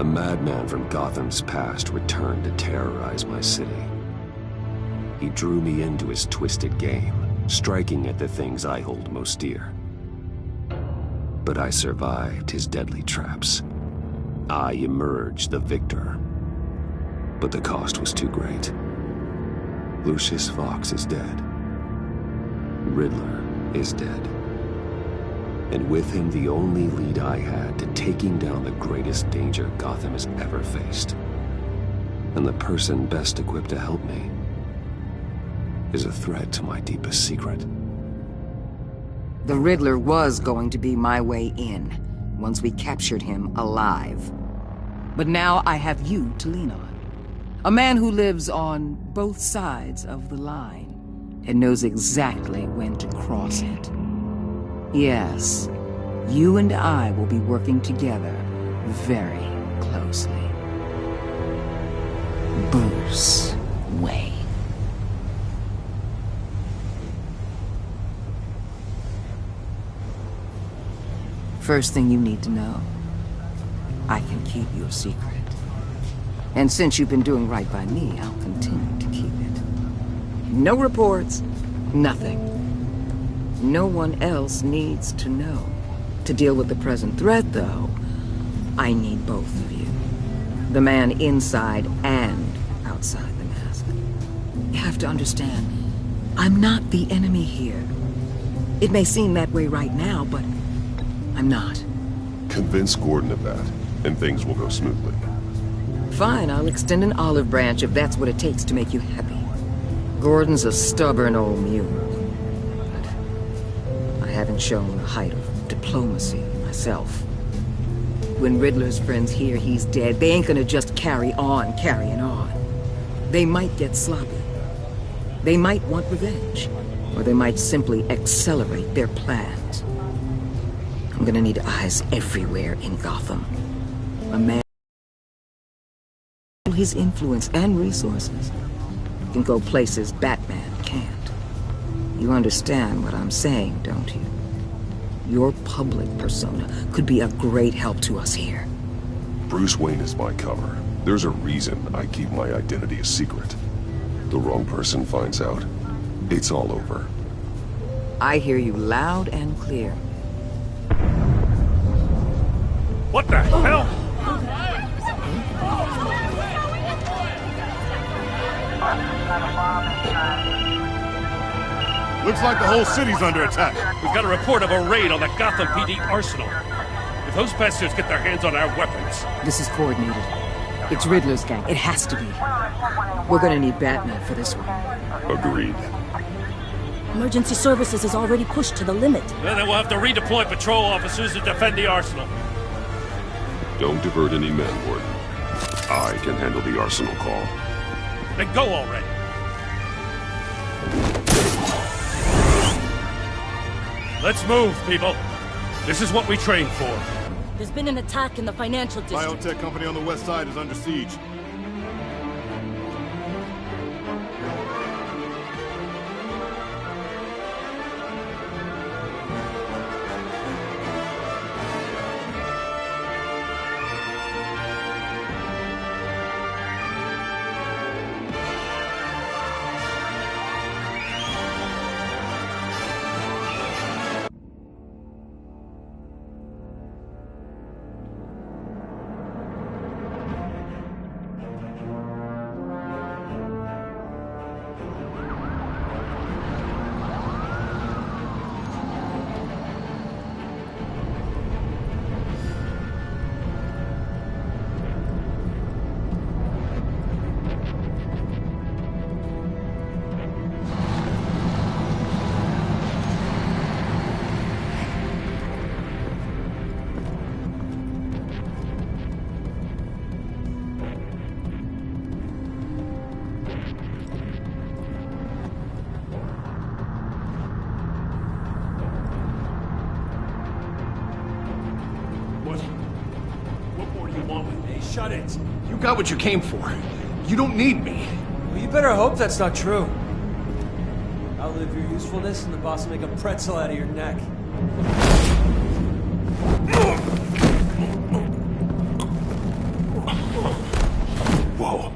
A madman from Gotham's past returned to terrorize my city. He drew me into his twisted game, striking at the things I hold most dear. But I survived his deadly traps. I emerged the victor. But the cost was too great. Lucius Fox is dead. Riddler is dead. And with him, the only lead I had to taking down the greatest danger Gotham has ever faced. And the person best equipped to help me is a threat to my deepest secret. The Riddler was going to be my way in, once we captured him alive. But now I have you to lean on. A man who lives on both sides of the line, and knows exactly when to cross it. Yes, you and I will be working together very closely. Bruce Wayne. First thing you need to know, I can keep your secret. And since you've been doing right by me, I'll continue to keep it. No reports, nothing. No one else needs to know. To deal with the present threat, though, I need both of you. The man inside and outside the mask. You have to understand, I'm not the enemy here. It may seem that way right now, but I'm not. Convince Gordon of that, and things will go smoothly. Fine, I'll extend an olive branch if that's what it takes to make you happy. Gordon's a stubborn old mule. But I haven't shown the height of diplomacy myself. When Riddler's friends hear he's dead, they ain't gonna just carry on carrying on. They might get sloppy. They might want revenge. Or they might simply accelerate their plans. I'm gonna need eyes everywhere in Gotham. A man with his influence and resources can go places Batman can't. You understand what I'm saying, don't you? Your public persona could be a great help to us here. Bruce Wayne is my cover. There's a reason I keep my identity a secret. The wrong person finds out, it's all over. I hear you loud and clear. What the hell? Looks like the whole city's under attack. We've got a report of a raid on the Gotham PD arsenal. If those bastards get their hands on our weapons... This is coordinated. It's Riddler's gang. It has to be. We're gonna need Batman for this one. Agreed. Emergency services is already pushed to the limit. Then we'll have to redeploy patrol officers to defend the arsenal. Don't divert any men, Gordon. I can handle the arsenal call. Then go already. Let's move, people. This is what we trained for. There's been an attack in the financial district. Biotech company on the west side is under siege. Shut it. You got what you came for. You don't need me. Well, you better hope that's not true. Outlive your usefulness and the boss will make a pretzel out of your neck. Soho.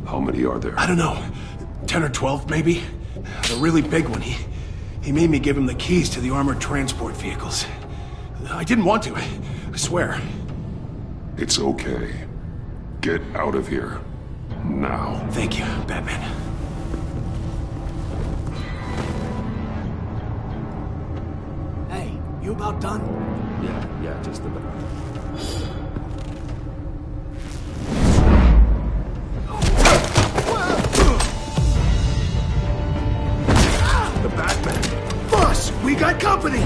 How many are there? I don't know. 10 or 12, maybe? The really big one, he made me give him the keys to the armored transport vehicles. I didn't want to, I swear. It's okay. Get out of here. Now. Thank you, Batman. Hey, you about done? Yeah, just about. The Batman! Boss, we got company!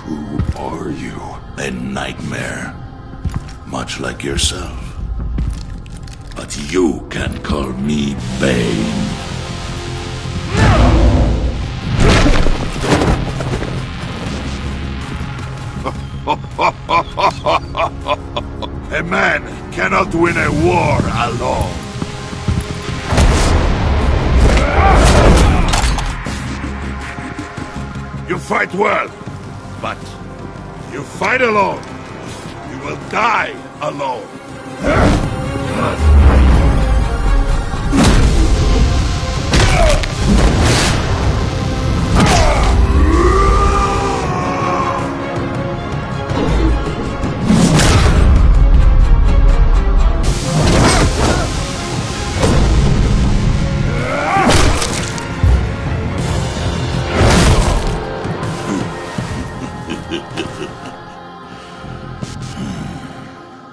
Who are you? A nightmare. Much like yourself. But you can call me Bane. A man cannot win a war alone. You fight well, but you fight alone. You will die alone.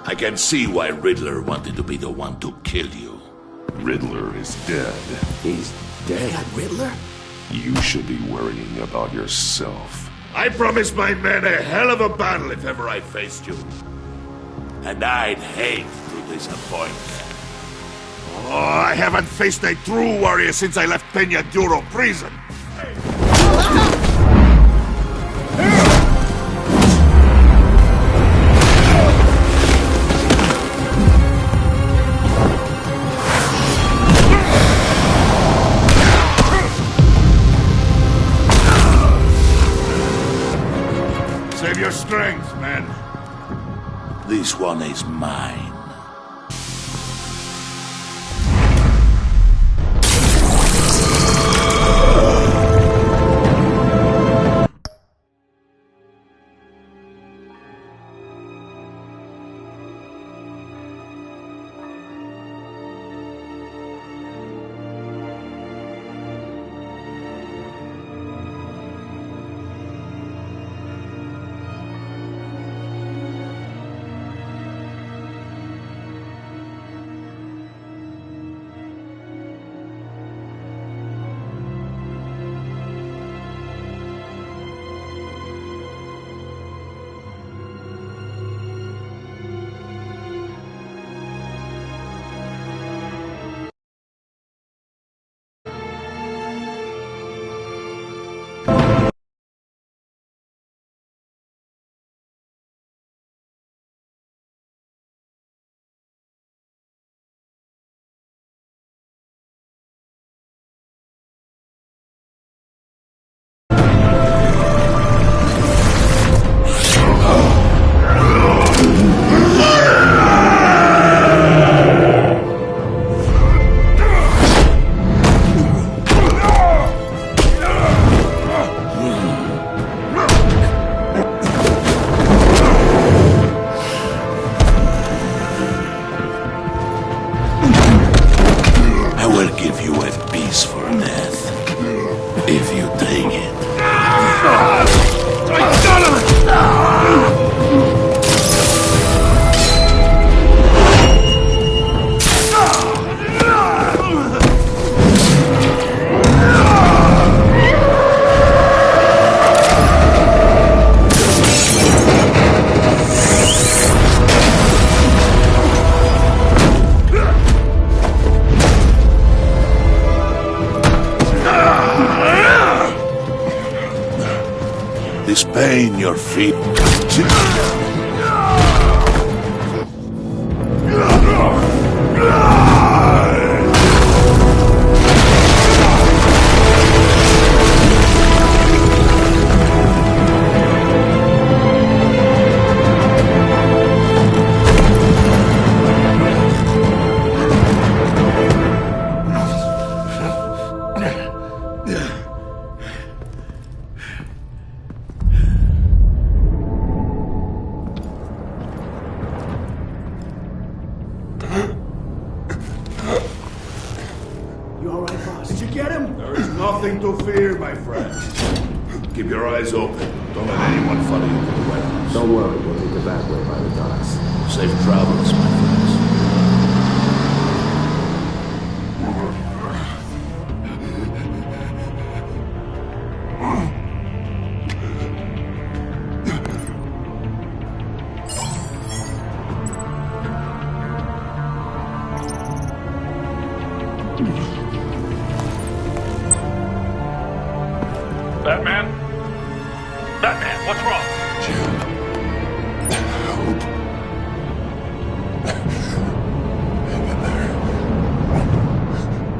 I can see why Riddler wanted to be the one to kill you. Riddler is dead. He's dead. Riddler? You should be worrying about yourself. I promised my men a hell of a battle if ever I faced you. And I'd hate to disappoint them. Oh, I haven't faced a true warrior since I left Peña Duro prison. Save your strength, man. This one is mine. pain your feet. You all right, boss? Did you get him? There is nothing to fear, my friend. Keep your eyes open. Don't let anyone follow you to the White House. Don't worry, we'll take the back way by the docks. Safe travels, my friends. Batman? Batman, what's wrong? Help. Hang in there.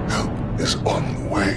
Help is on the way.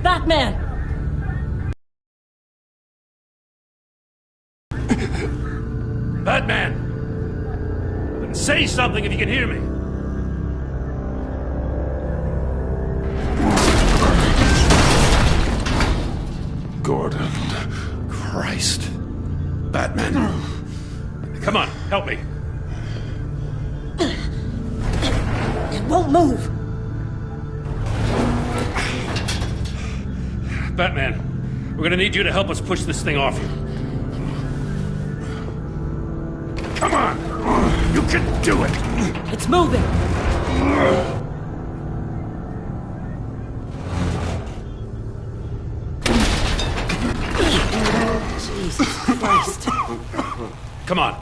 Batman! Batman! Say something if you can hear me. Gordon. Christ. Batman. Come on, help me. It won't move! Batman, we're gonna need you to help us push this thing off you. Come on! You can do it! It's moving! Jesus Christ. Come on.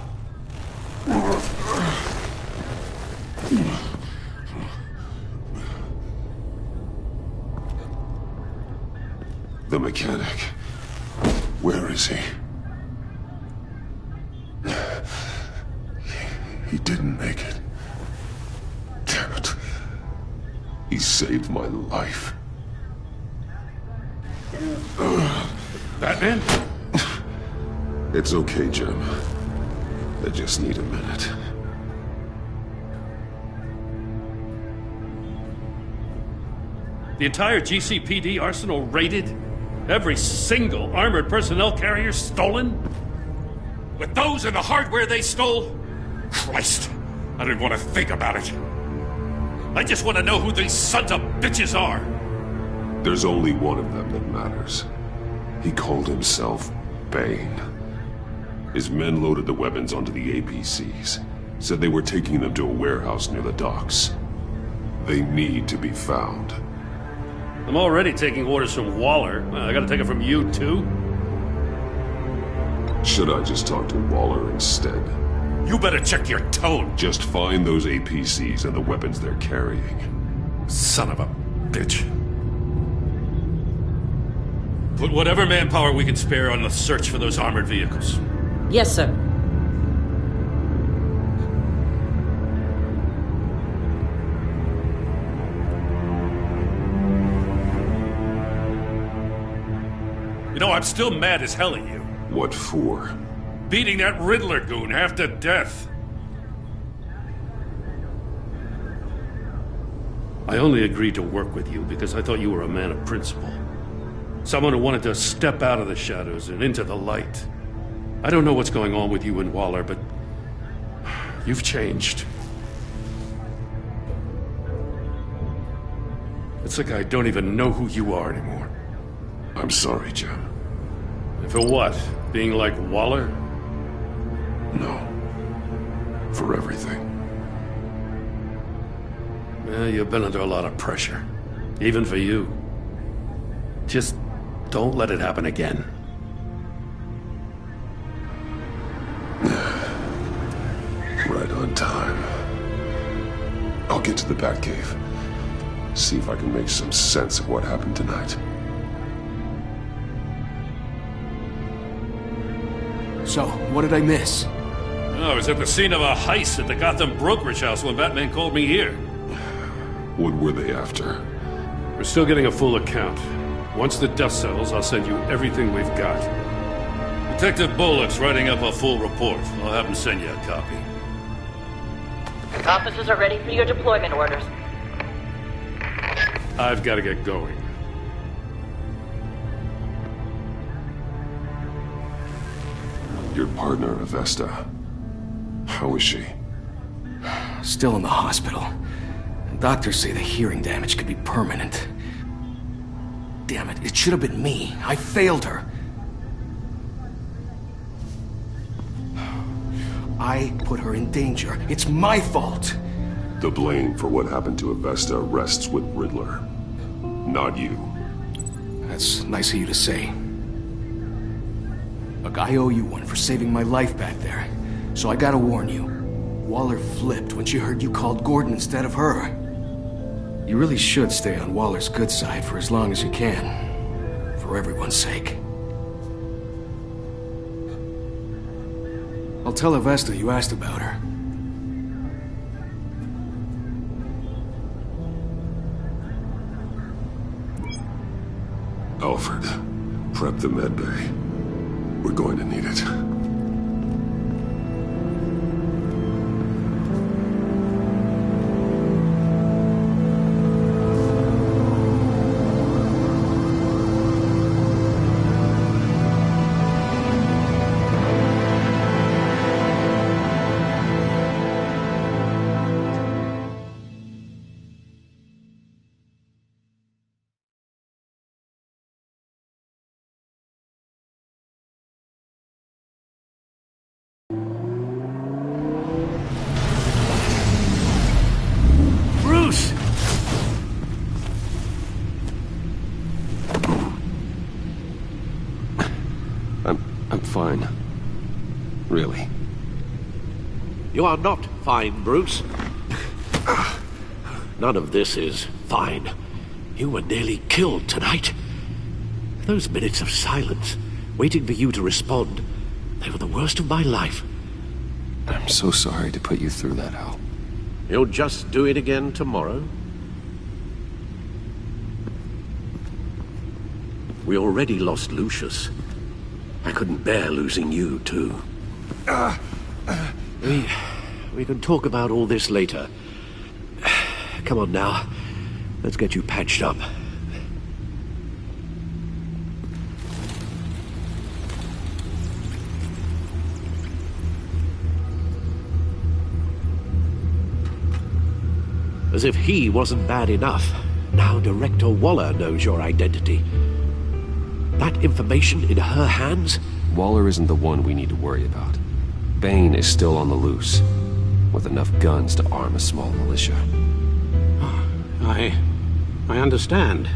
The mechanic. Where is he? He didn't make it. Damn it. He saved my life. Batman? It's okay, Jim. I just need a minute. The entire GCPD arsenal raided? Every single armored personnel carrier stolen? With those and the hardware they stole? Christ, I don't want to think about it. I just want to know who these sons of bitches are. There's only one of them that matters. He called himself Bane. His men loaded the weapons onto the APCs. Said they were taking them to a warehouse near the docks. They need to be found. I'm already taking orders from Waller. I gotta take it from you, too? Should I just talk to Waller instead? You better check your tone. Just find those APCs and the weapons they're carrying. Son of a bitch. Put whatever manpower we can spare on the search for those armored vehicles. Yes, sir. You know, I'm still mad as hell at you. What for? Beating that Riddler goon half to death. I only agreed to work with you because I thought you were a man of principle. Someone who wanted to step out of the shadows and into the light. I don't know what's going on with you and Waller, but you've changed. It's like I don't even know who you are anymore. I'm sorry, Jim. And for what? Being like Waller? No. For everything. Well, you've been under a lot of pressure. Even for you. Just don't let it happen again. Right on time. I'll get to the Batcave. See if I can make some sense of what happened tonight. So, what did I miss? I was at the scene of a heist at the Gotham brokerage house when Batman called me here. What were they after? We're still getting a full account. Once the dust settles, I'll send you everything we've got. Detective Bullock's writing up a full report. I'll have him send you a copy. Officers are ready for your deployment orders. I've got to get going. Your partner, Avesta. How is she? Still in the hospital. Doctors say the hearing damage could be permanent. Damn it, it should have been me. I failed her. I put her in danger. It's my fault. The blame for what happened to Avesta rests with Riddler. Not you. That's nice of you to say. Look, I owe you one for saving my life back there. So I gotta warn you. Waller flipped when she heard you called Gordon instead of her. You really should stay on Waller's good side for as long as you can. For everyone's sake. I'll tell Avesta you asked about her. Alfred, prep the medbay. We're going to need it. I'm fine. Really. You are not fine, Bruce. None of this is fine. You were nearly killed tonight. Those minutes of silence, waiting for you to respond, they were the worst of my life. I'm so sorry to put you through that, Al. You'll just do it again tomorrow? We already lost Lucius. I couldn't bear losing you, too. We can talk about all this later. Come on now. Let's get you patched up. As if he wasn't bad enough, now Director Waller knows your identity. That information in her hands? Waller isn't the one we need to worry about. Bane is still on the loose, with enough guns to arm a small militia. I understand.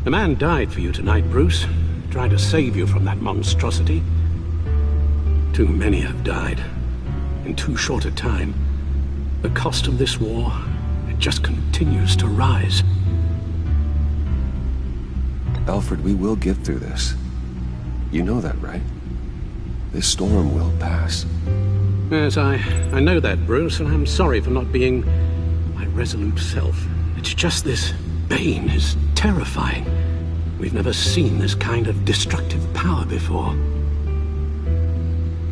The man died for you tonight, Bruce. Trying to save you from that monstrosity. Too many have died. In too short a time. The cost of this war, it just continues to rise. Alfred, we will get through this. You know that, right? This storm will pass. Yes, I know that, Bruce, and I'm sorry for not being my resolute self. It's just this Bane is terrifying. We've never seen this kind of destructive power before.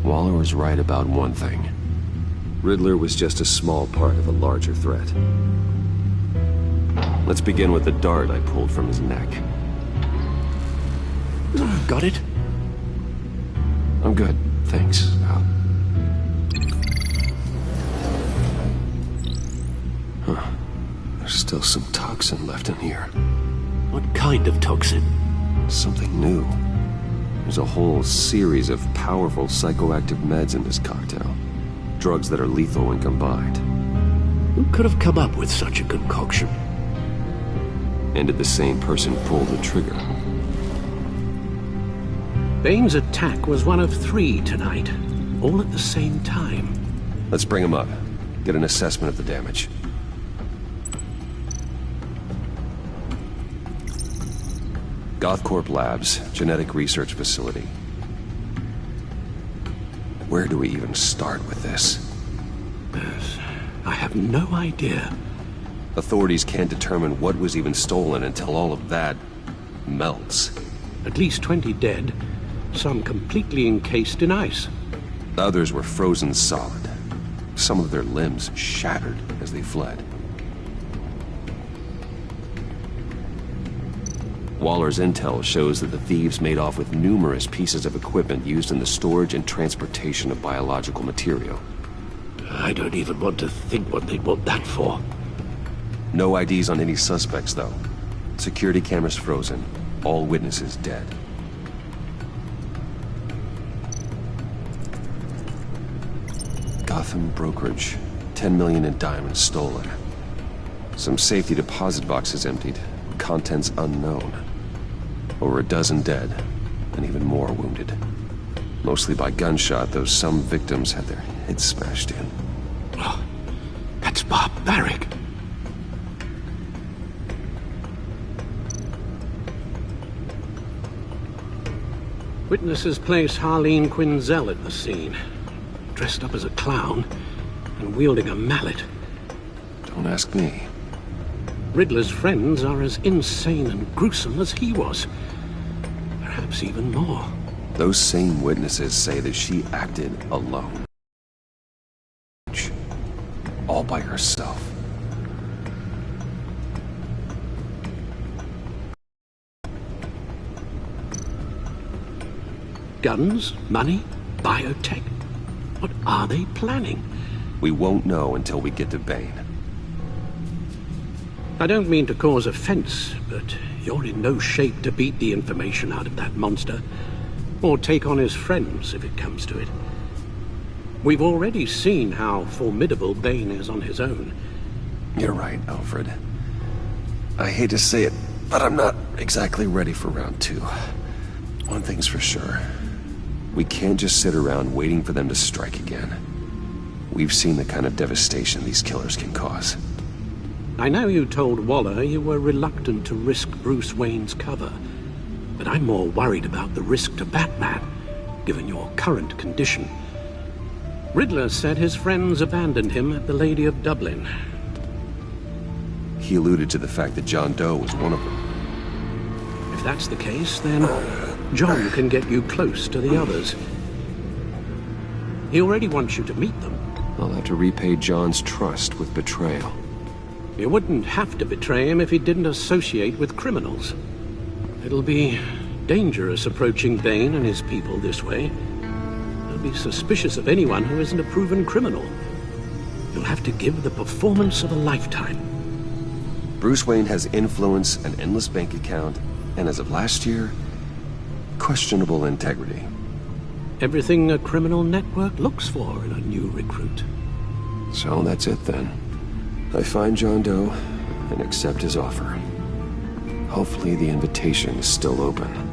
Waller was right about one thing. Riddler was just a small part of a larger threat. Let's begin with the dart I pulled from his neck. Got it? I'm good. Thanks. Huh. There's still some toxin left in here. What kind of toxin? Something new. There's a whole series of powerful psychoactive meds in this cocktail. Drugs that are lethal when combined. Who could have come up with such a concoction? And did the same person pull the trigger? Bane's attack was one of 3 tonight, all at the same time. Let's bring him up. Get an assessment of the damage. Gothcorp Labs, genetic research facility. Where do we even start with this? I have no idea. Authorities can't determine what was even stolen until all of that melts. At least 20 dead, some completely encased in ice. Others were frozen solid. Some of their limbs shattered as they fled. Waller's intel shows that the thieves made off with numerous pieces of equipment used in the storage and transportation of biological material. I don't even want to think what they'd want that for. No IDs on any suspects, though. Security cameras frozen. All witnesses dead. Gotham brokerage. 10 million in diamonds stolen. Some safety deposit boxes emptied. Contents unknown. Over a dozen dead, and even more wounded. Mostly by gunshot, though some victims had their heads smashed in. Oh, that's barbaric. Witnesses place Harleen Quinzel at the scene, dressed up as a clown and wielding a mallet. Don't ask me. Riddler's friends are as insane and gruesome as he was. Perhaps even more. Those same witnesses say that she acted alone. All by herself. Guns, money, biotech. What are they planning? We won't know until we get to Bane. I don't mean to cause offense, but you're in no shape to beat the information out of that monster, or take on his friends if it comes to it. We've already seen how formidable Bane is on his own. You're right, Alfred. I hate to say it, but I'm not exactly ready for round 2. One thing's for sure. We can't just sit around waiting for them to strike again. We've seen the kind of devastation these killers can cause. I know you told Waller you were reluctant to risk Bruce Wayne's cover, but I'm more worried about the risk to Batman, given your current condition. Riddler said his friends abandoned him at the Lady of Dublin. He alluded to the fact that John Doe was one of them. If that's the case, then John can get you close to the others. He already wants you to meet them. I'll have to repay John's trust with betrayal. You wouldn't have to betray him if he didn't associate with criminals. It'll be dangerous approaching Bane and his people this way. They'll be suspicious of anyone who isn't a proven criminal. You'll have to give the performance of a lifetime. Bruce Wayne has influence, an endless bank account, and as of last year, questionable integrity. Everything a criminal network looks for in a new recruit. So that's it then. I find John Doe and accept his offer. Hopefully the invitation is still open.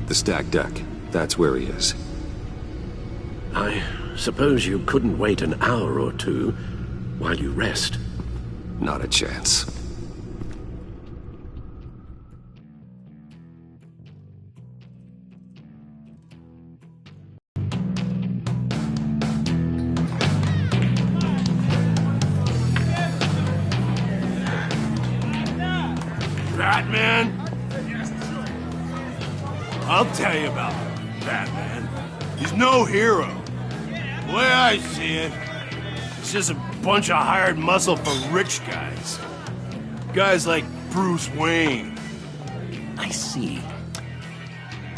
The stacked deck. That's where he is. I suppose you couldn't wait an hour or two while you rest? Not a chance. Batman? I'll tell you about Batman. He's no hero. The way I see it, he's just a bunch of hired muscle for rich guys. Guys like Bruce Wayne. I see.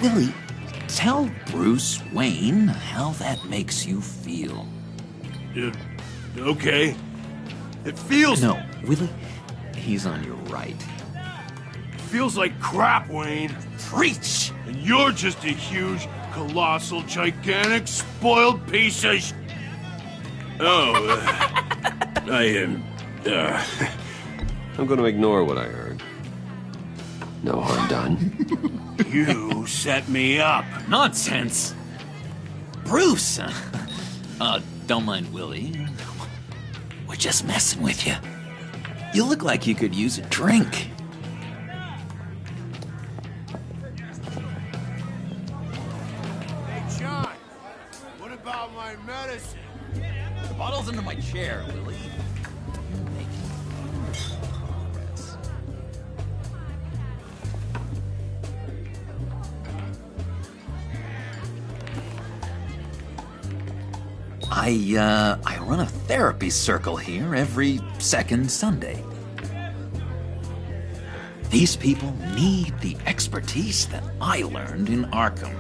Willie, tell Bruce Wayne how that makes you feel. Okay. It feels... No, Willie, he's on your right. It feels like crap, Wayne. Preach! And you're just a huge, colossal, gigantic, spoiled piece of sh... Oh, I am... I'm gonna ignore what I heard. No harm done. You set me up. Nonsense! Bruce! Don't mind Willie. We're just messing with you. You look like you could use a drink. Hey, John. What about my medicine? The bottle's under my chair, Willie. You're making progress. I run a therapy circle here every second Sunday. These people need the expertise that I learned in Arkham.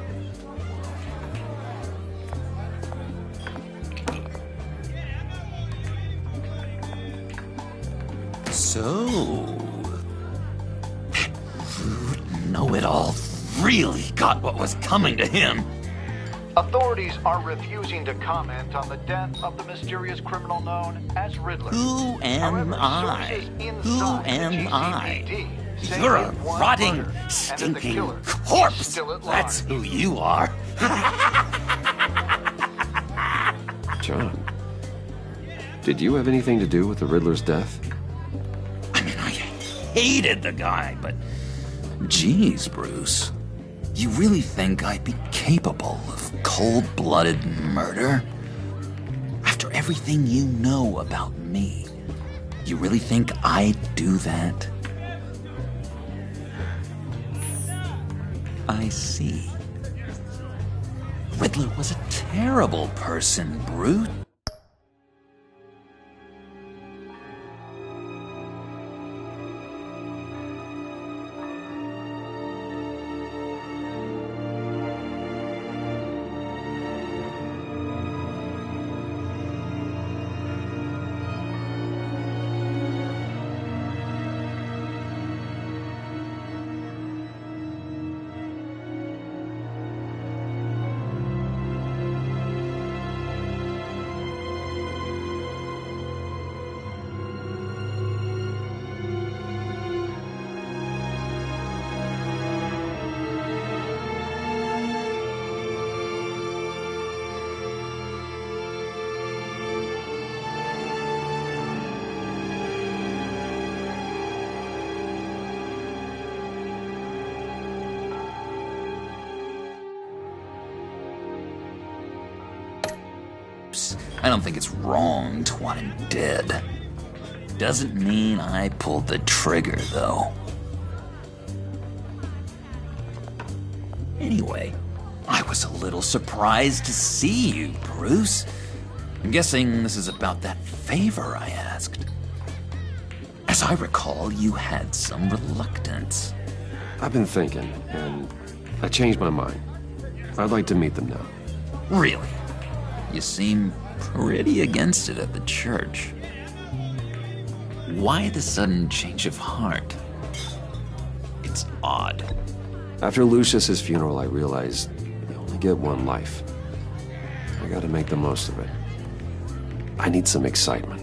So, Know-It-All really got what was coming to him. Authorities are refusing to comment on the death of the mysterious criminal known as Riddler. Who am I? Who am I? You're a rotting, stinking corpse. That's who you are. John, did you have anything to do with the Riddler's death? I mean, I hated the guy, but geez, Bruce. You really think I'd be capable of cold-blooded murder? After everything you know about me, you really think I'd do that? I see. Riddler was a terrible person, Bruce. I don't think it's wrong to want him dead. Doesn't mean I pulled the trigger, though. Anyway, I was a little surprised to see you, Bruce. I'm guessing this is about that favor I asked. As I recall, you had some reluctance. I've been thinking, and I changed my mind. I'd like to meet them now. Really? You seem pretty against it at the church. Why the sudden change of heart? It's odd. After Lucius's funeral, I realized you only get one life. I gotta make the most of it. I need some excitement.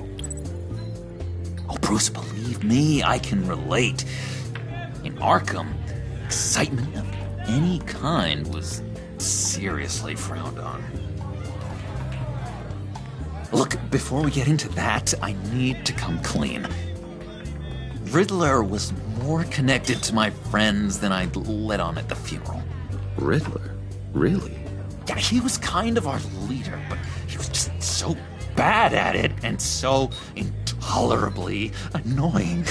Oh, Bruce, believe me, I can relate. In Arkham, excitement of any kind was seriously frowned on. Look, before we get into that, I need to come clean. Riddler was more connected to my friends than I'd let on at the funeral. Riddler? Really? Yeah, he was kind of our leader, but he was just so bad at it and so intolerably annoying.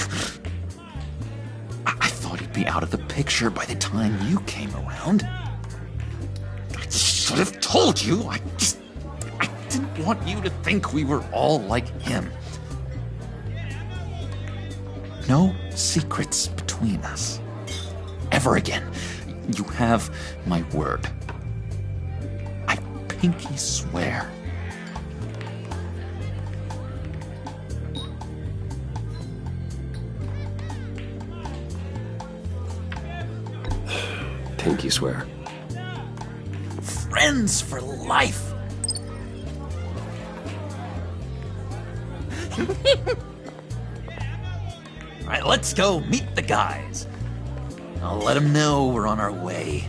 I thought he'd be out of the picture by the time you came around. I should have told you. I didn't want you to think we were all like him. No secrets between us. Ever again. You have my word. I pinky swear. Pinky swear. Friends for life. All right, let's go meet the guys. I'll let them know we're on our way.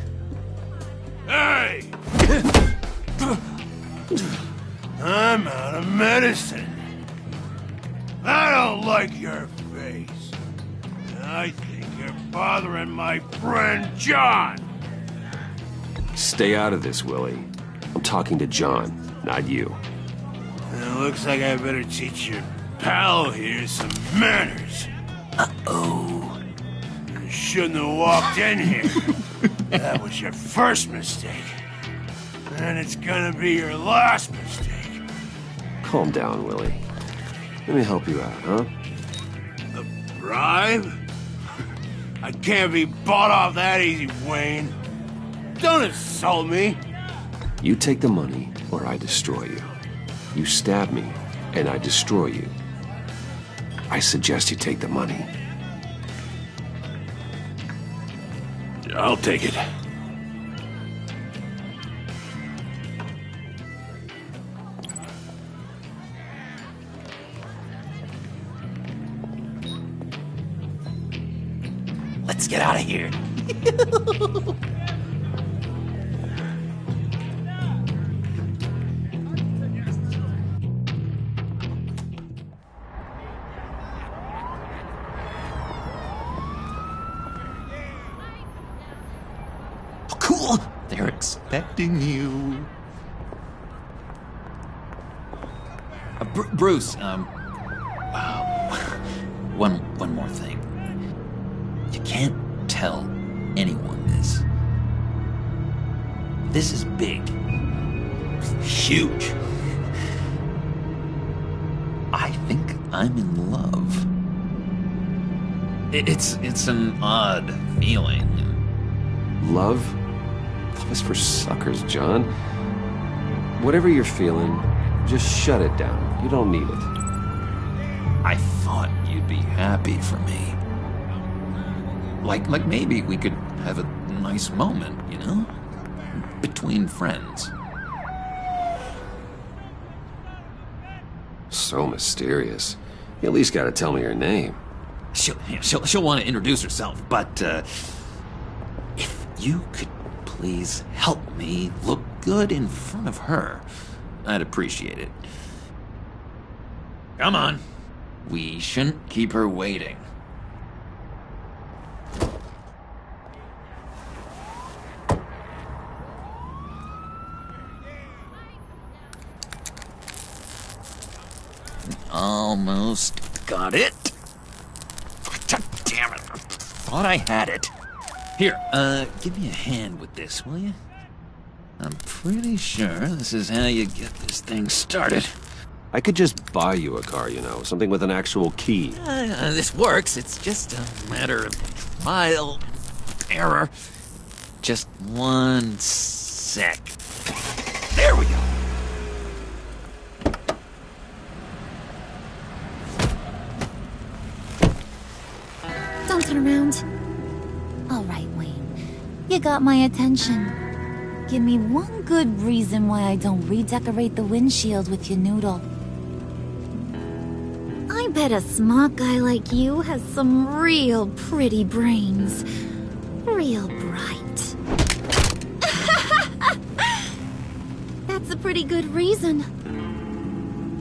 Hey! I'm out of medicine. I don't like your face. I think you're bothering my friend John. Stay out of this, Willie. I'm talking to John, not you. It looks like I better teach your pal here some manners. Uh-oh. You shouldn't have walked in here. That was your first mistake. And it's gonna be your last mistake. Calm down, Willie. Let me help you out, huh? A bribe? I can't be bought off that easy, Wayne. Don't insult me. You take the money, or I destroy you. You stab me, and I destroy you. I suggest you take the money. I'll take it. Let's get out of here. Cool. They're expecting you. Bruce, one more thing. You can't tell anyone this. This is big. Huge. I think I'm in love. It's an odd feeling. Love? Love is for suckers, John. Whatever you're feeling, just shut it down. You don't need it. I thought you'd be happy for me. Like maybe we could have a nice moment, you know? Between friends. So mysterious. You at least gotta tell me your name. She'll want to introduce herself, but if you could please help me look good in front of her, I'd appreciate it. Come on. We shouldn't keep her waiting. Almost got it. Damn it. I thought I had it. Here, give me a hand with this, will you? I'm pretty sure this is how you get this thing started. I could just buy you a car, you know, something with an actual key. This works. It's just a matter of trial, error. Just one sec. There we go. Don't turn around. All right, Wayne. You got my attention. Give me one good reason why I don't redecorate the windshield with your noodle. I bet a smart guy like you has some real pretty brains. Real bright. That's a pretty good reason.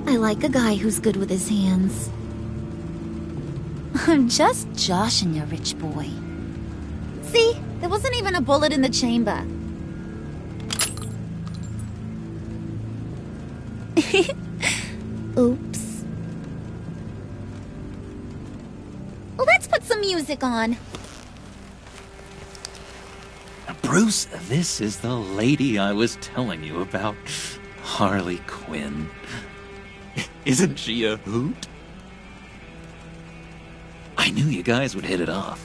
I like a guy who's good with his hands. I'm just joshing you, rich boy. See? There wasn't even a bullet in the chamber. Oops. Let's put some music on. Bruce, this is the lady I was telling you about. Harley Quinn. Isn't she a hoot? I knew you guys would hit it off.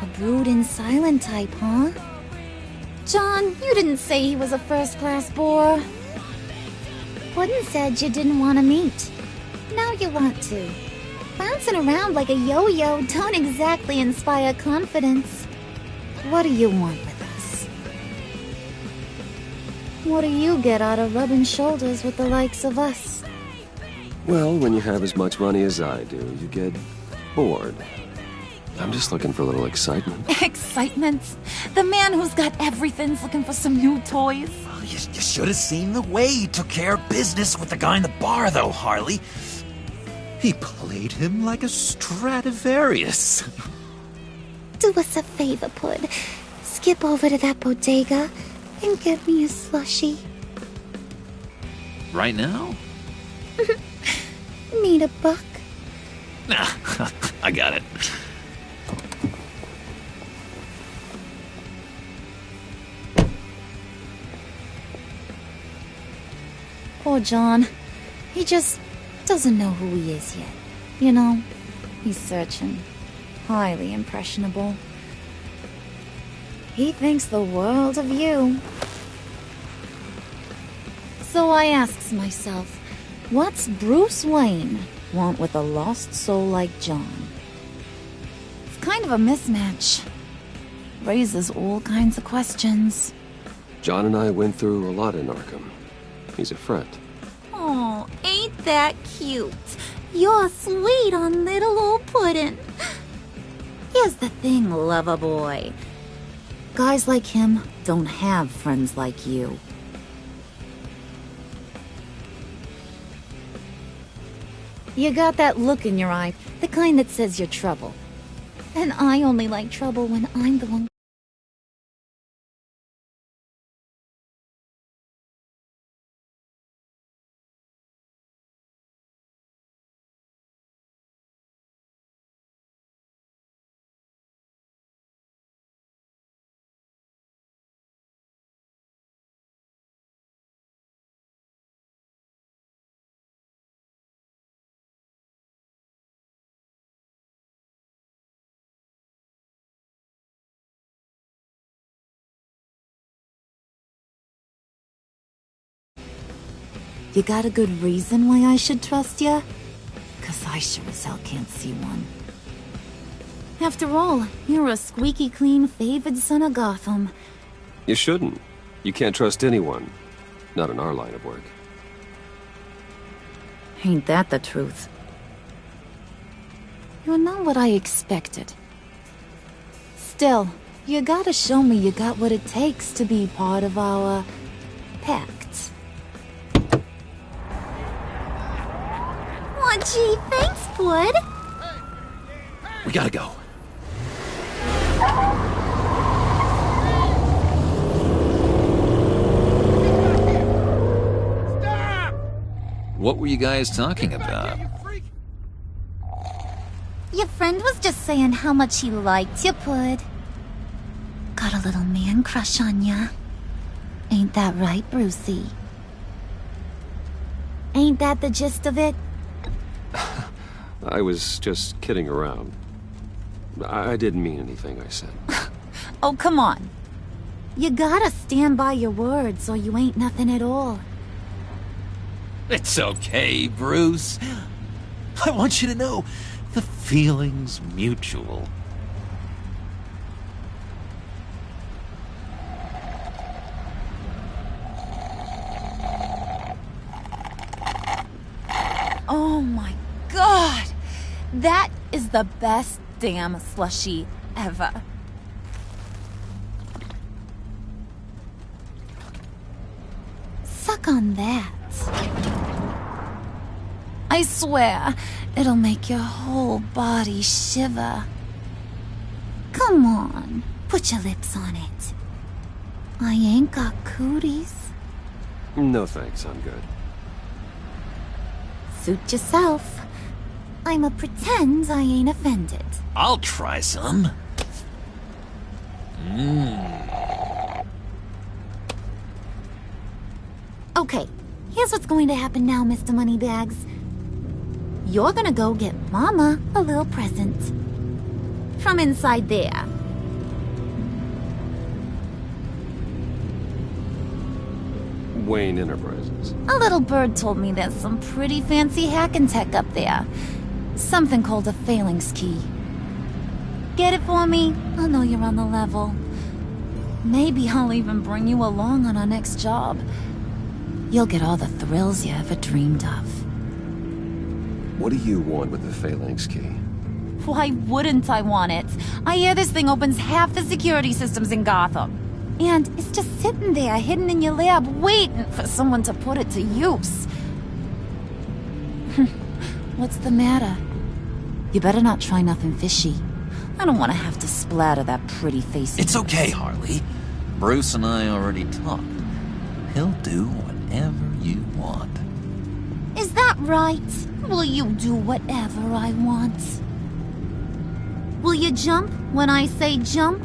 A brood and silent type, huh? John, you didn't say he was a first-class bore. Puddin' said you didn't want to meet. Now you want to. Bouncing around like a yo-yo don't exactly inspire confidence. What do you want with us? What do you get out of rubbing shoulders with the likes of us? Well, when you have as much money as I do, you get bored. I'm just looking for a little excitement. Excitement? The man who's got everything's looking for some new toys. Well, you should have seen the way he took care of business with the guy in the bar, though, Harley. He played him like a Stradivarius. Do us a favor, Pud. Skip over to that bodega and get me a slushie. Right now? Need a buck? I got it. Poor John. He just doesn't know who he is yet. You know, he's searching. Highly impressionable. He thinks the world of you. So I asks myself, what's Bruce Wayne want with a lost soul like John? It's kind of a mismatch. Raises all kinds of questions. John and I went through a lot in Arkham. He's a friend. Oh, ain't that cute? You're sweet on little old Puddin'. Here's the thing, lover boy. Guys like him don't have friends like you. You got that look in your eye, the kind that says you're trouble. And I only like trouble when I'm the one. You got a good reason why I should trust you? 'Cause I sure as hell can't see one. After all, you're a squeaky clean favored son of Gotham. You shouldn't. You can't trust anyone. Not in our line of work. Ain't that the truth? You're not what I expected. Still, you gotta show me you got what it takes to be part of our pact. Aw, gee, thanks, Bud. We gotta go. Stop! What were you guys talking about? Your friend was just saying how much he liked you, Bud. Got a little man crush on ya. Ain't that right, Brucey? Ain't that the gist of it? I was just kidding around. I didn't mean anything I said. Oh, come on. You gotta stand by your words or you ain't nothing at all. It's okay, Bruce. I want you to know the feeling's mutual. Oh my god! That is the best damn slushie ever. Suck on that. I swear, it'll make your whole body shiver. Come on, put your lips on it. I ain't got cooties. No thanks, I'm good. Suit yourself. I'ma pretend I ain't offended. I'll try some. Okay, here's what's going to happen now, Mr. Moneybags. You're gonna go get Mama a little present. From inside there. Wayne Enterprises. A little bird told me there's some pretty fancy hacking tech up there. Something called a phalanx key. Get it for me? I'll know you're on the level. Maybe I'll even bring you along on our next job. You'll get all the thrills you ever dreamed of. What do you want with the phalanx key? Why wouldn't I want it? I hear this thing opens half the security systems in Gotham. And it's just sitting there, hidden in your lab, waiting for someone to put it to use. What's the matter? You better not try nothing fishy. I don't want to have to splatter that pretty face. It's okay, Harley. Bruce and I already talked. He'll do whatever you want. Is that right? Will you do whatever I want? Will you jump when I say jump?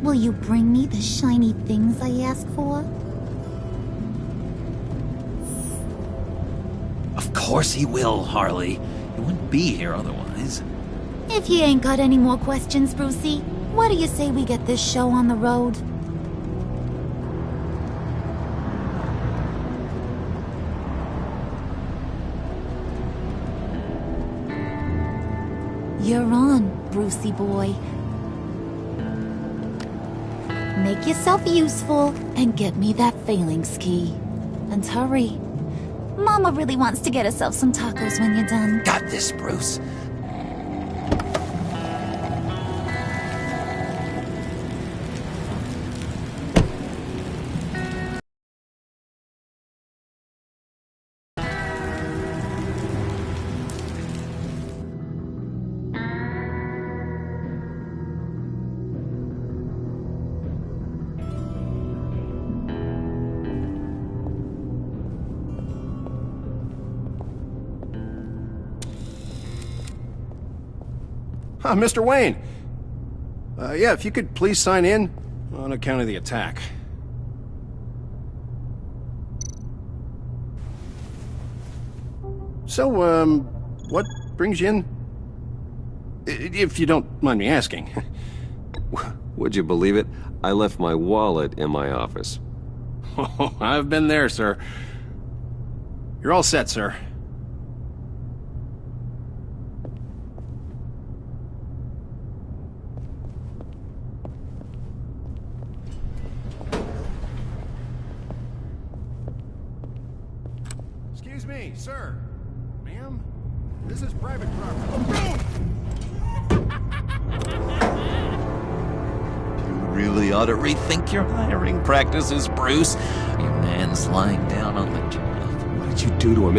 Will you bring me the shiny things I ask for? Of course he will, Harley. He wouldn't be here otherwise. If you ain't got any more questions, Brucey, what do you say we get this show on the road? You're on, Brucey boy. Make yourself useful and get me that phalanx key. And hurry. Mama really wants to get herself some tacos when you're done. Got this, Bruce. Mr. Wayne. Yeah, if you could please sign in on account of the attack. So, what brings you in? If you don't mind me asking. Would you believe it? I left my wallet in my office. Oh, I've been there, sir. You're all set, sir. Excuse me, sir. Ma'am? This is private property. You really ought to rethink your hiring practices, Bruce. Your man's lying down on the job. What did you do to him?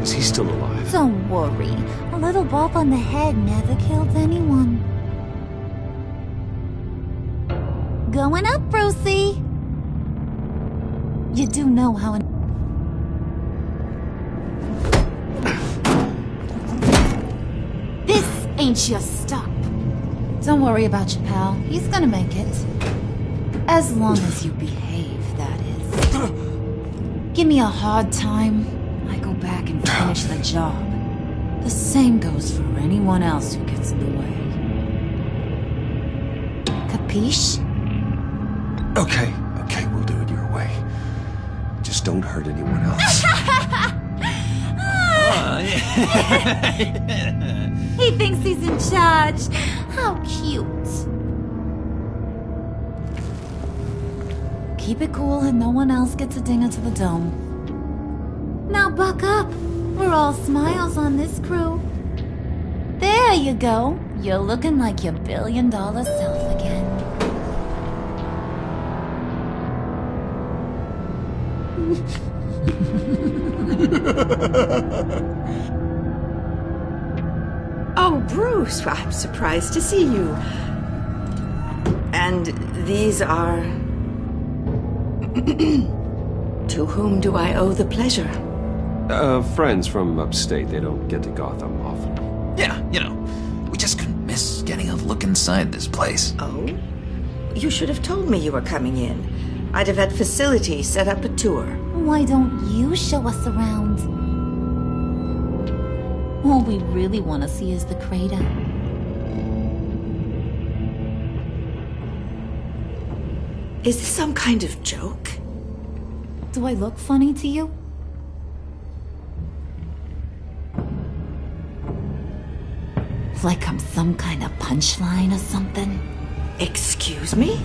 Is he still alive? Don't worry. A little bump on the head never killed anyone. Going up, Brucey. You do know how This ain't your stop. Don't worry about your pal. He's gonna make it. As long as you behave, that is. Give me a hard time, I go back and finish the job. The same goes for anyone else who gets in the way. Capiche? Okay, we'll do it your way. Just don't hurt anyone else. He thinks he's in charge. How cute. Keep it cool and no one else gets a dinger to the dome. Now buck up. We're all smiles on this crew. There you go. You're looking like your billion-dollar self again. Oh, Bruce, I'm surprised to see you. And these are... To whom do I owe the pleasure? Friends from upstate. They don't get to Gotham often. Yeah, you know, we just couldn't miss getting a look inside this place. Oh? You should have told me you were coming in. I'd have had facilities set up a tour. Why don't you show us around? All we really want to see is the crater. Is this some kind of joke? Do I look funny to you? Like I'm some kind of punchline or something? Excuse me?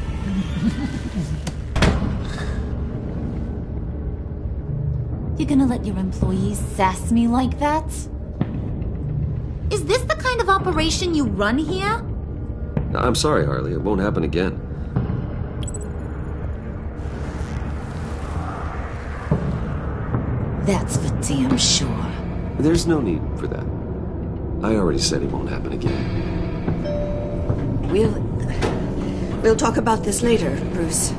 You gonna let your employees sass me like that? Is this the kind of operation you run here? I'm sorry, Harley. It won't happen again. That's for damn sure. There's no need for that. I already said it won't happen again. We'll talk about this later, Bruce.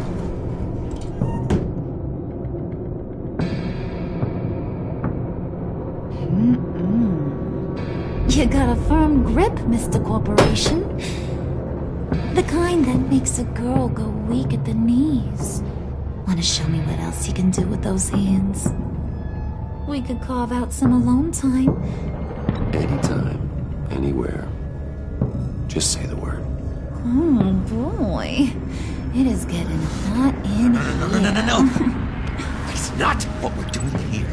You got a firm grip, Mr. Corporation. The kind that makes a girl go weak at the knees. Wanna show me what else you can do with those hands? We could carve out some alone time. Anytime, anywhere. Just say the word. Oh boy. It is getting hot in here. No. That's not what we're doing here.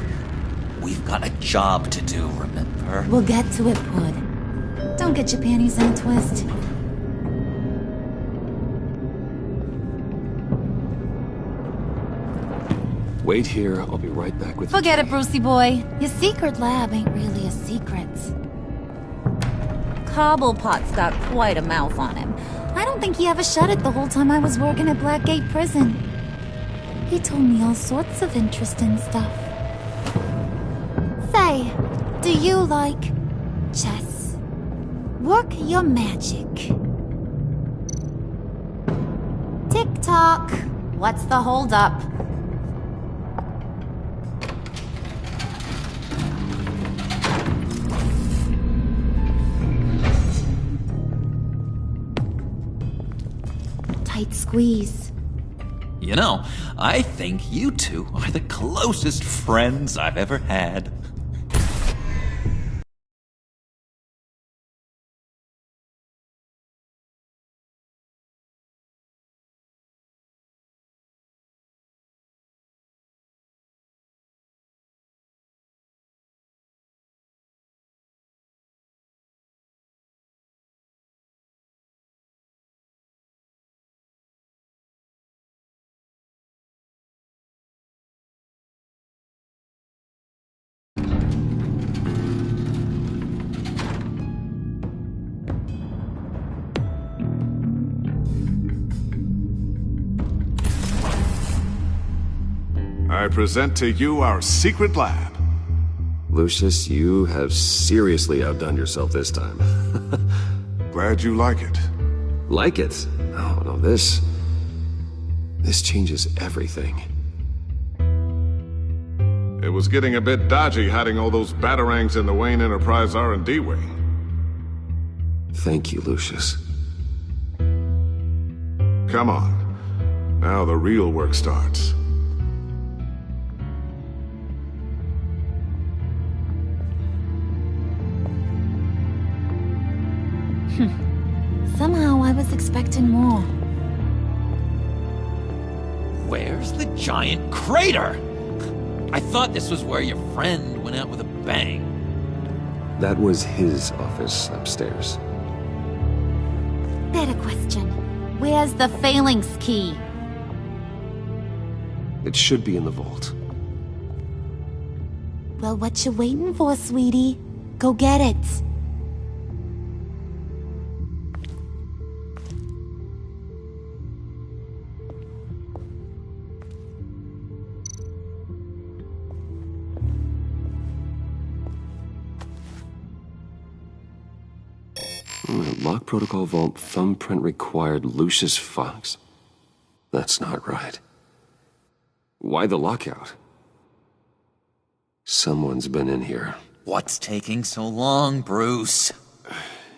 We've got a job to do, remember? We'll get to it, Pud. Don't get your panties in a twist. Wait here. I'll be right back with you. Forget it, Brucey boy. Your secret lab ain't really a secret. Cobblepot's got quite a mouth on him. I don't think he ever shut it the whole time I was working at Blackgate Prison. He told me all sorts of interesting stuff. Say, do you like chess? Work your magic. Tick-tock. What's the holdup? Tight squeeze. You know, I think you two are the closest friends I've ever had. I present to you our secret lab. Lucius, you have seriously outdone yourself this time. Glad you like it. Like it? Oh, no, this changes everything. It was getting a bit dodgy hiding all those batarangs in the Wayne Enterprise R&D wing. Thank you, Lucius. Come on. Now the real work starts. Somehow I was expecting more. Where's the giant crater? I thought this was where your friend went out with a bang. That was his office upstairs. Better question. Where's the phalanx key? It should be in the vault. Well, what you waiting for, sweetie? Go get it. Lock protocol vault thumbprint required Lucius Fox. That's not right. Why the lockout? Someone's been in here. What's taking so long, Bruce?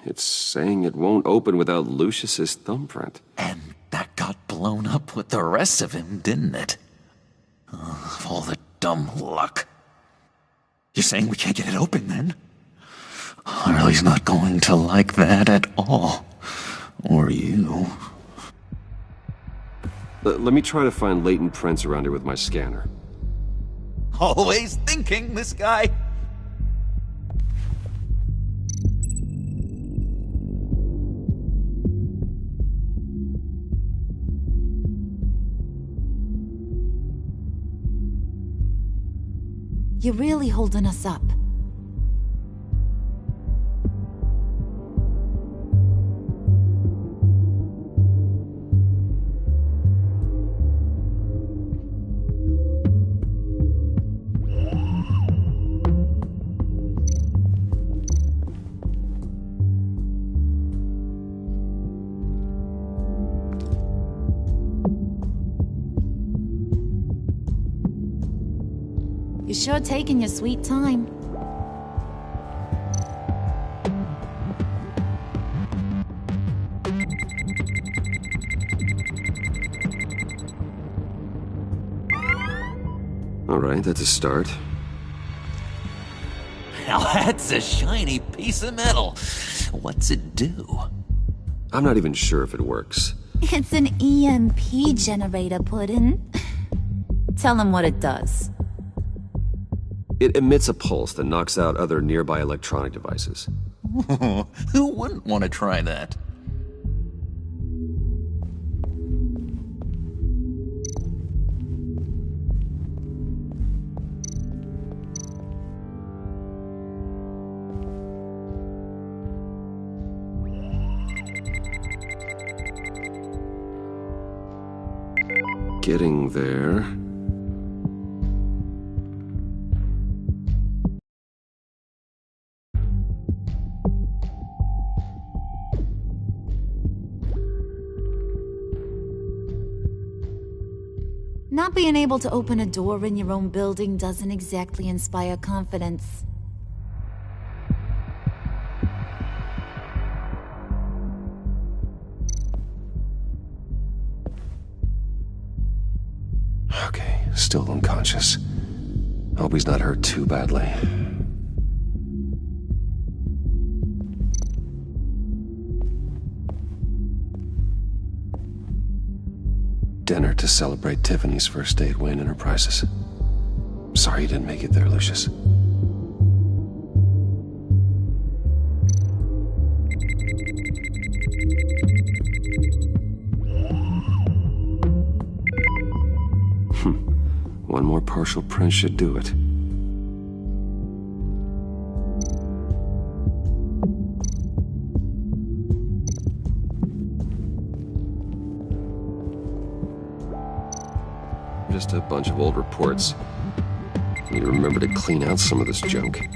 It's saying it won't open without Lucius's thumbprint. And that got blown up with the rest of him, didn't it? All the dumb luck. You're saying we can't get it open, then? Harley's not going to like that at all. Or you. Let me try to find latent prints around here with my scanner. Always thinking, this guy. You're really holding us up. You're sure taking your sweet time. All right, that's a start. Now that's a shiny piece of metal. What's it do? I'm not even sure if it works. It's an EMP generator, Puddin'. Tell him what it does. It emits a pulse that knocks out other nearby electronic devices. Who wouldn't want to try that? Getting there. Not being able to open a door in your own building doesn't exactly inspire confidence. Okay, still unconscious. Hope he's not hurt too badly. Dinner to celebrate Tiffany's first date, Wayne Enterprises. Sorry you didn't make it there, Lucius. One more partial print should do it. Just a bunch of old reports. Need to remember to clean out some of this junk.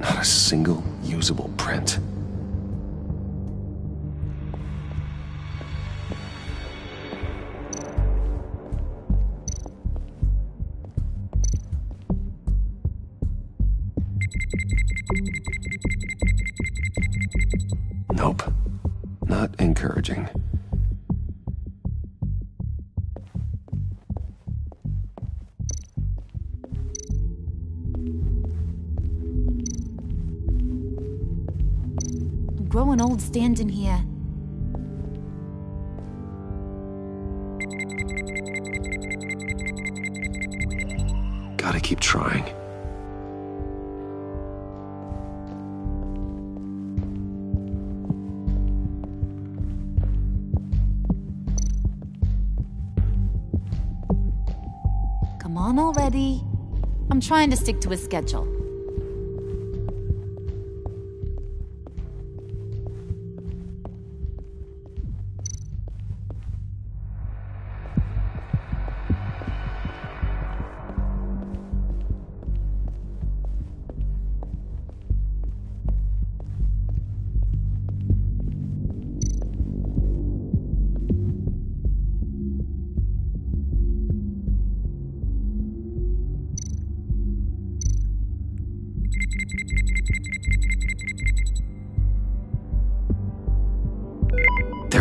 Not a single usable print. Nope. Not encouraging. I'm growing old standing here. Gotta keep trying. Come on already. I'm trying to stick to a schedule.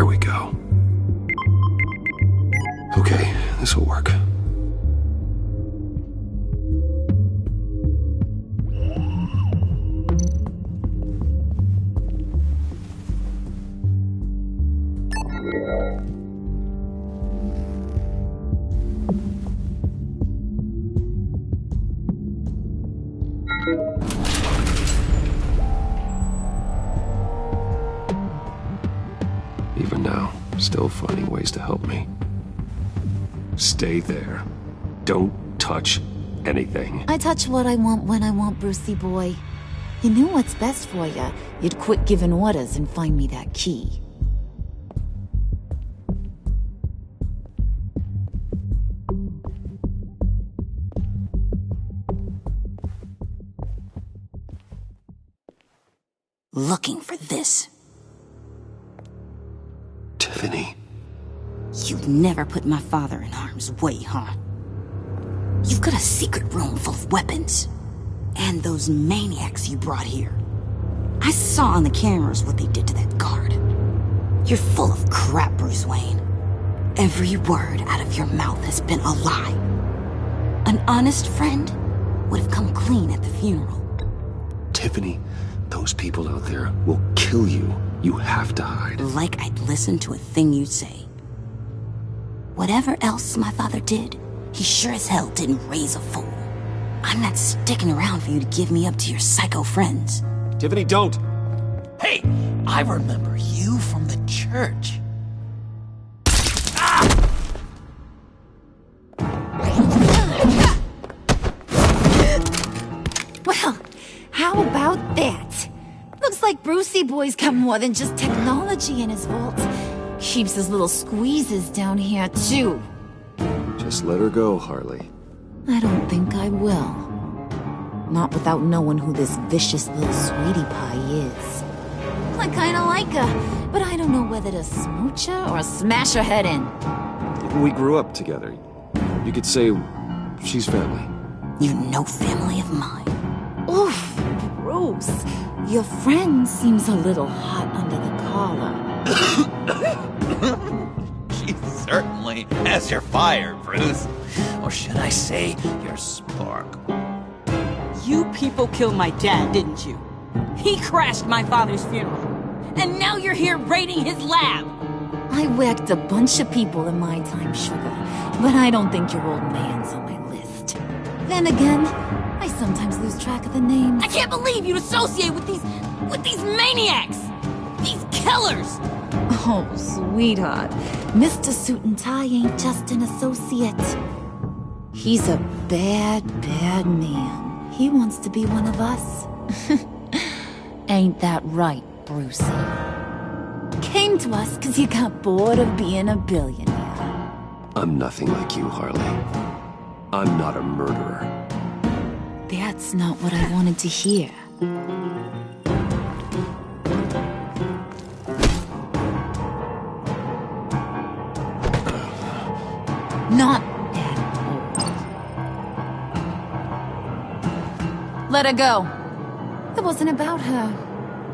we go. Okay, this'll work. Even now, still finding ways to help me. Stay there. Don't touch anything. I touch what I want when I want, Brucey boy. You knew what's best for you. You'd quit giving orders and find me that key. Looking for this. Tiffany. You've never put my father in harm's way, huh? You've got a secret room full of weapons. And those maniacs you brought here. I saw on the cameras what they did to that guard. You're full of crap, Bruce Wayne. Every word out of your mouth has been a lie. An honest friend would have come clean at the funeral. Tiffany, those people out there will kill you. You have to hide. Like I'd listen to a thing you'd say. Whatever else my father did, he sure as hell didn't raise a fool. I'm not sticking around for you to give me up to your psycho friends. Tiffany, don't! Hey, I remember you from the church. Well, how about that? Looks like Brucey boy's got more than just technology in his vault. Keeps his little squeezes down here, too. Just let her go, Harley. I don't think I will. Not without knowing who this vicious little sweetie pie is. I kinda like her, but I don't know whether to smooch her or smash her head in. We grew up together. You could say she's family. You know family of mine. Oof, Bruce. Your friend seems a little hot under the collar. She certainly has your fire, Bruce. Or should I say, your spark. You people killed my dad, didn't you? He crashed my father's funeral. And now you're here raiding his lab. I whacked a bunch of people in my time, sugar. But I don't think your old man's on my list. Then again, I sometimes lose track of the names. I can't believe you'd associate with these maniacs! These killers! Oh, sweetheart. Mr. Suit and Tie ain't just an associate. He's a bad, bad man. He wants to be one of us. Ain't that right, Brucey? Came to us because you got bored of being a billionaire. I'm nothing like you, Harley. I'm not a murderer. That's not what I wanted to hear. Not at all. Let her go. It wasn't about her.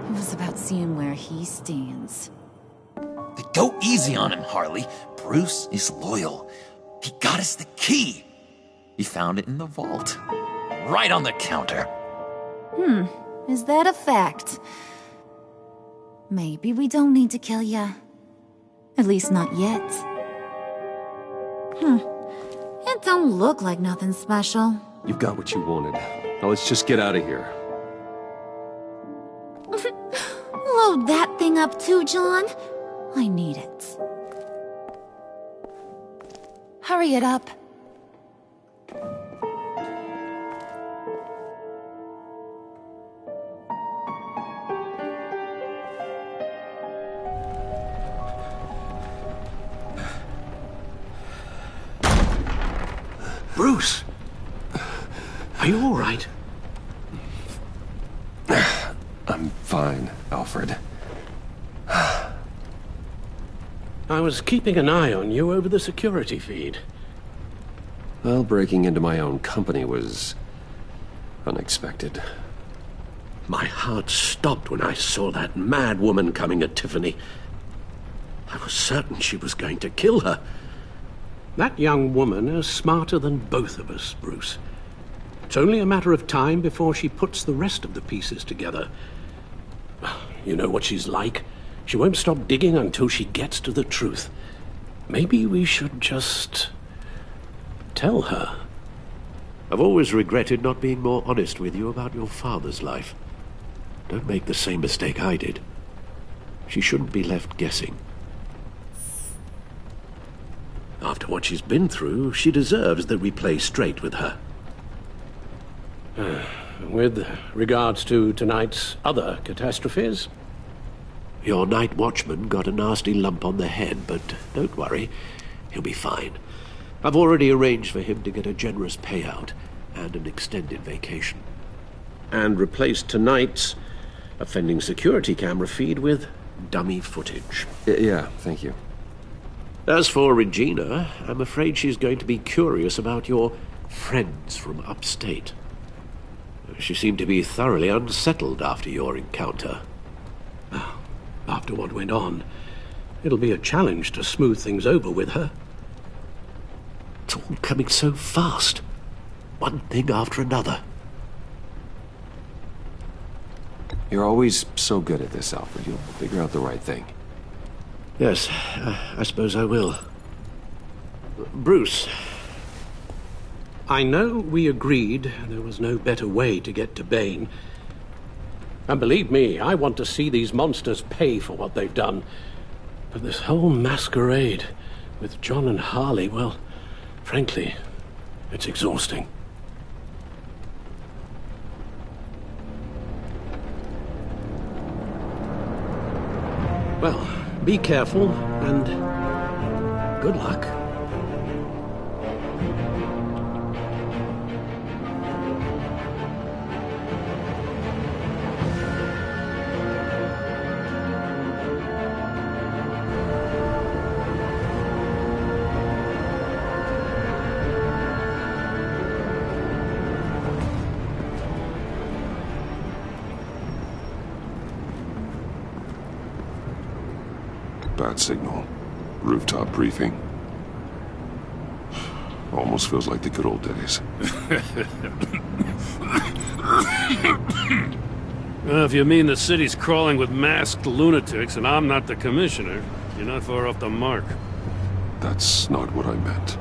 It was about seeing where he stands. Go easy on him, Harley. Bruce is loyal. He got us the key. He found it in the vault. Right on the counter. Is that a fact? Maybe we don't need to kill ya. At least not yet. It don't look like nothing special. You've got what you wanted. Now let's just get out of here. Load that thing up too, John. I need it. Hurry it up. Bruce! Are you all right? I'm fine, Alfred. I was keeping an eye on you over the security feed. Well, breaking into my own company was unexpected. My heart stopped when I saw that mad woman coming at Tiffany. I was certain she was going to kill her. That young woman is smarter than both of us, Bruce. It's only a matter of time before she puts the rest of the pieces together. You know what she's like. She won't stop digging until she gets to the truth. Maybe we should just tell her. I've always regretted not being more honest with you about your father's life. Don't make the same mistake I did. She shouldn't be left guessing. After what she's been through, she deserves that we play straight with her. With regards to tonight's other catastrophes? Your night watchman got a nasty lump on the head, but don't worry, he'll be fine. I've already arranged for him to get a generous payout and an extended vacation. And replaced tonight's offending security camera feed with dummy footage. Yeah, thank you. As for Regina, I'm afraid she's going to be curious about your friends from upstate. She seemed to be thoroughly unsettled after your encounter. After what went on, it'll be a challenge to smooth things over with her. It's all coming so fast. One thing after another. You're always so good at this, Alfred. You'll figure out the right thing. Yes, I suppose I will. Bruce, I know we agreed there was no better way to get to Bane. And believe me, I want to see these monsters pay for what they've done. But this whole masquerade with John and Harley, well, frankly, it's exhausting. Well, be careful, and good luck. Bad signal. Rooftop briefing. Almost feels like the good old days. Well, if you mean the city's crawling with masked lunatics and I'm not the commissioner, you're not far off the mark. That's not what I meant.